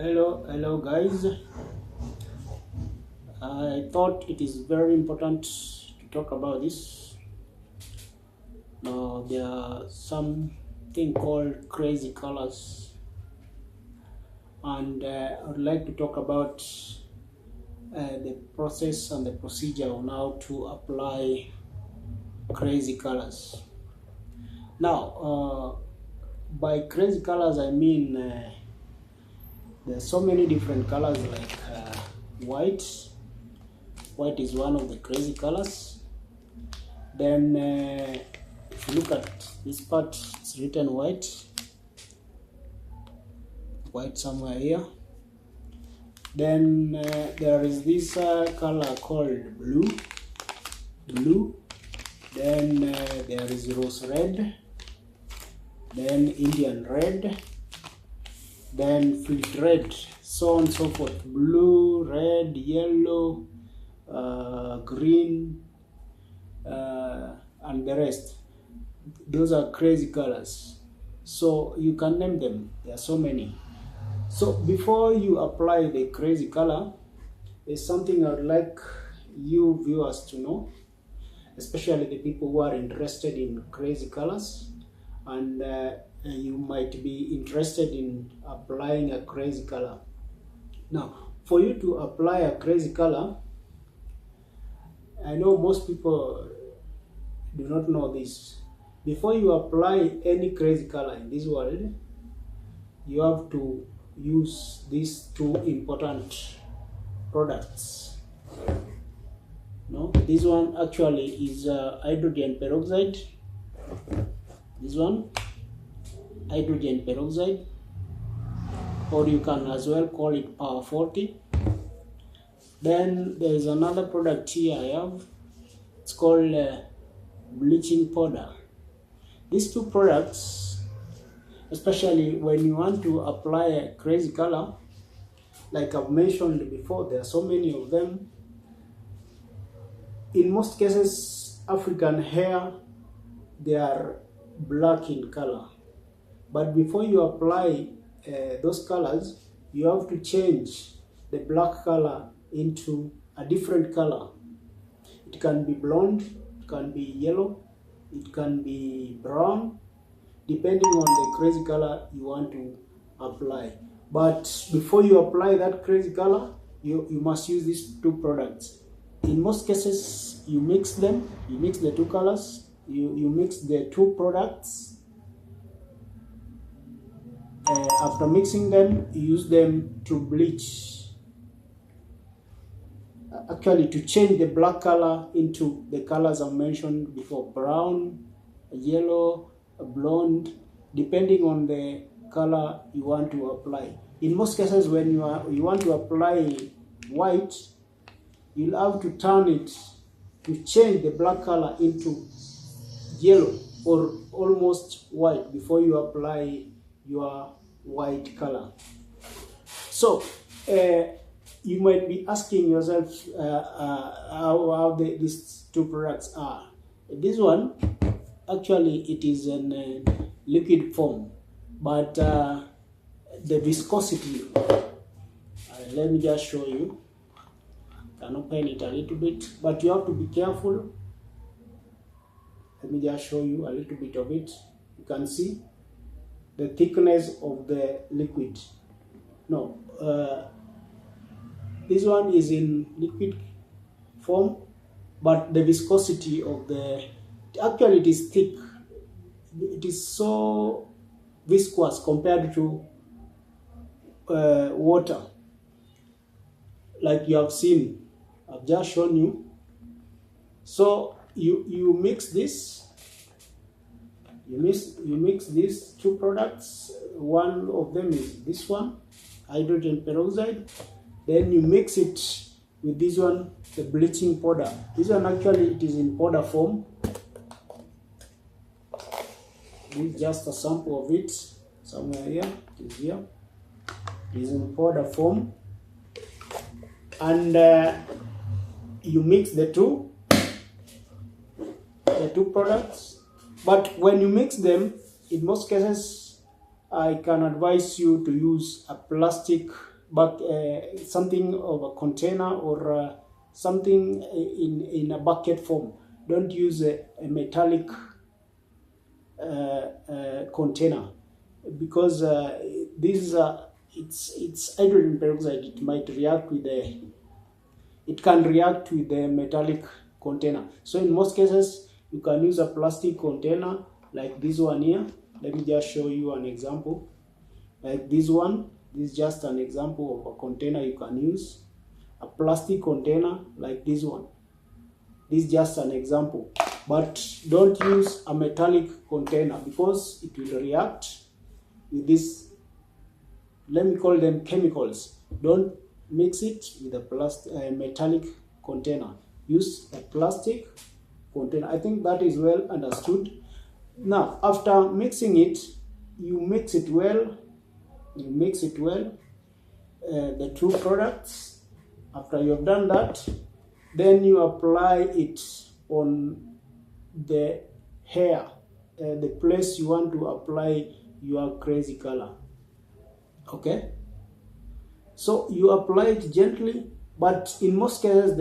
Hello guys. I thought it is very important to talk about this. Now there are something called crazy colors, and I would like to talk about the process and the procedure on how to apply crazy colors. Now, by crazy colors, I mean there's so many different colors like white. White is one of the crazy colors. Then if you look at this part, it's written white somewhere here. Then there is this color called blue. Then there is rose red, then Indian red, then flint red, so on and so forth. Blue, red, yellow, green, and the rest. Those are crazy colors. So you can name them. There are so many. So before you apply the crazy color, there's something I would like you viewers to know, especially the people who are interested in crazy colors, and you might be interested in applying a crazy color. Now, for you to apply a crazy color, I know most people do not know this. Before you apply any crazy color in this world, you have to use these two important products. No, this one actually is hydrogen peroxide. This one, hydrogen peroxide, or you can as well call it power 40. Then there is another product here I have. It's called bleaching powder. These two products, especially when you want to apply a crazy color, like I've mentioned before, there are so many of them. In most cases, African hair, they are black in color. But before you apply those colors, you have to change the black color into a different color. It can be blonde, it can be yellow, it can be brown, depending on the crazy color you want to apply. But before you apply that crazy color, you must use these two products. In most cases, you mix them, you mix the two colors, you mix the two products. After mixing them, you use them to bleach. Actually, to change the black color into the colors I mentioned before: brown, yellow, blonde, depending on the color you want to apply. In most cases, when you want to apply white, you'll have to turn it to change the black color into yellow or almost white before you apply your white color. So you might be asking yourself how these two products are. This one, actually, it is in liquid form, but the viscosity, let me just show you. I can open it a little bit, but you have to be careful. Let me just show you a little bit of it. You can see the thickness of the liquid. No, this one is in liquid form, but the viscosity of actually it is thick. It is so viscous compared to water, like you have seen. I've just shown you. So you mix this. You mix these two products. One of them is this one, hydrogen peroxide. Then you mix it with this one, the bleaching powder. This one actually it is in powder form. This is just a sample of it. Somewhere here, it is here. It is in powder form. And you mix the two products. But when you mix them, in most cases, I can advise you to use a plastic bag, something of a container, or something in a bucket form. Don't use a metallic container, because this is it's hydrogen peroxide. It might react with it can react with the metallic container. So in most cases, you can use a plastic container like this one here. Let me just show you an example. Like this one, this is just an example of a container you can use. A plastic container like this one. This is just an example. But don't use a metallic container, because it will react with this, let me call them chemicals. Don't mix it with a metallic container. Use a plastic container. I think that is well understood. Now, after mixing it, you mix it well. You mix it well, the two products. After you have done that, then you apply it on the hair, the place you want to apply your crazy color. Okay? So you apply it gently, but in most cases,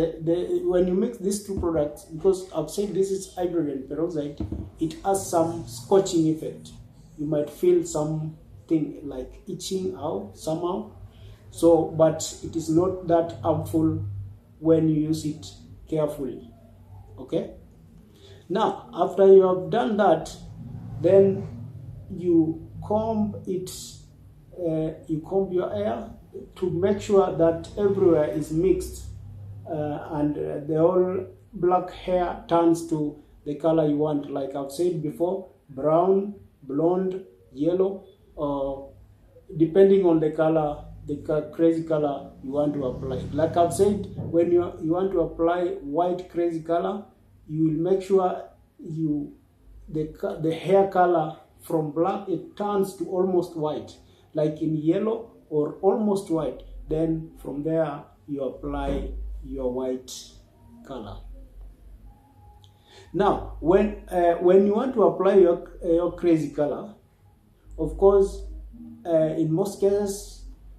when you mix these two products, because I've said this is hydrogen peroxide, it has some scorching effect. You might feel something like itching out somehow. So, but it is not that harmful when you use it carefully. Okay? Now, after you have done that, then you comb it, you comb your hair to make sure that everywhere is mixed, and the whole black hair turns to the color you want. Like I've said before, brown, blonde, yellow, depending on the color, the crazy color you want to apply. Like I've said, when you want to apply white crazy color, you will make sure the hair color from black, it turns to almost white, like in yellow or almost white. Then from there you apply your white color. Now, when you want to apply your crazy color, of course, in most cases,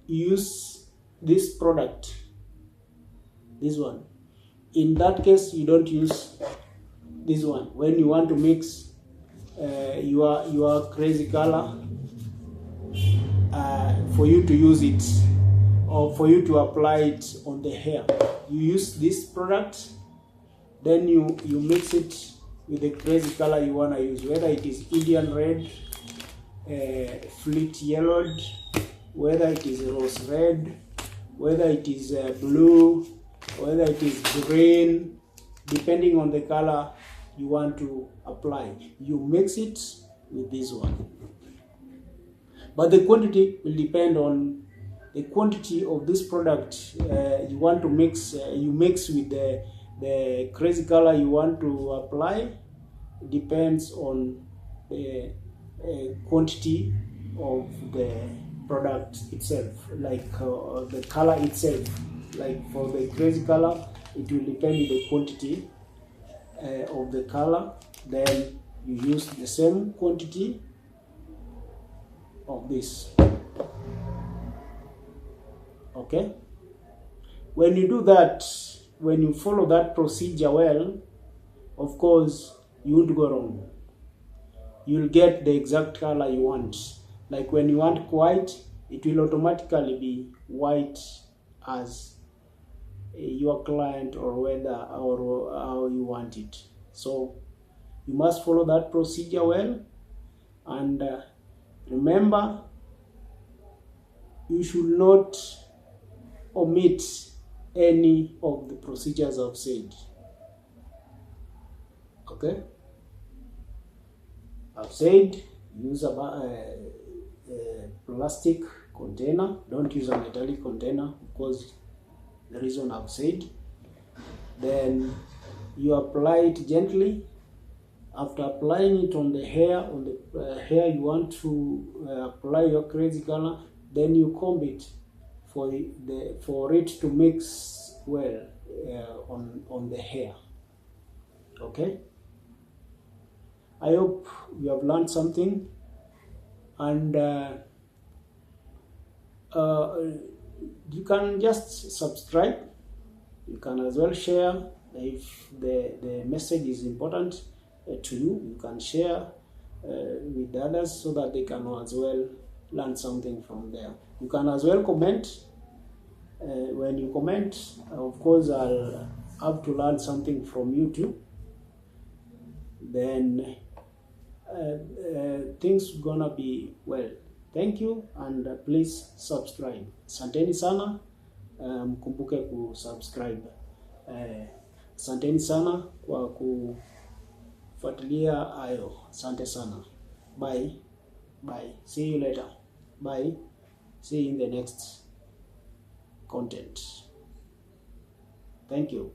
you use this product, this one. In that case, you don't use this one. When you want to mix your crazy color, for you to use it, or for you to apply it on the hair, you use this product. Then you mix it with the crazy color you want to use, whether it is Indian red, fleet yellowed, whether it is rose red, whether it is blue, whether it is green, depending on the color you want to apply. You mix it with this one. But the quantity will depend on the quantity of this product you want to mix. You mix with the crazy color you want to apply. It depends on the quantity of the product itself, like the color itself. Like for the crazy color, it will depend on the quantity of the color. Then you use the same quantity of this. Okay? When you do that, when you follow that procedure well, of course, you won't go wrong. You'll get the exact color you want. Like when you want white, it will automatically be white as your client or whether or how you want it. So you must follow that procedure well, and remember, you should not omit any of the procedures I've said. Okay? I've said use a plastic container. Don't use a metallic container, because the reason I've said. Then you apply it gently. After applying it on the hair, you want to apply your crazy color, then you comb it for it to mix well on the hair. Okay? I hope you have learned something, and you can just subscribe. You can as well share. If the message is important to you, you can share with others so that they can as well learn something from there. You can as well comment. When you comment, of course, I'll have to learn something from you too. Then things gonna be well. Thank you, and please subscribe. Asanteni sana, mkumbuke kusubscribe. Asanteni sana kwa kufuatilia hayo. Asante sana. Bye. Bye. See you later. Bye. See you in the next content. Thank you.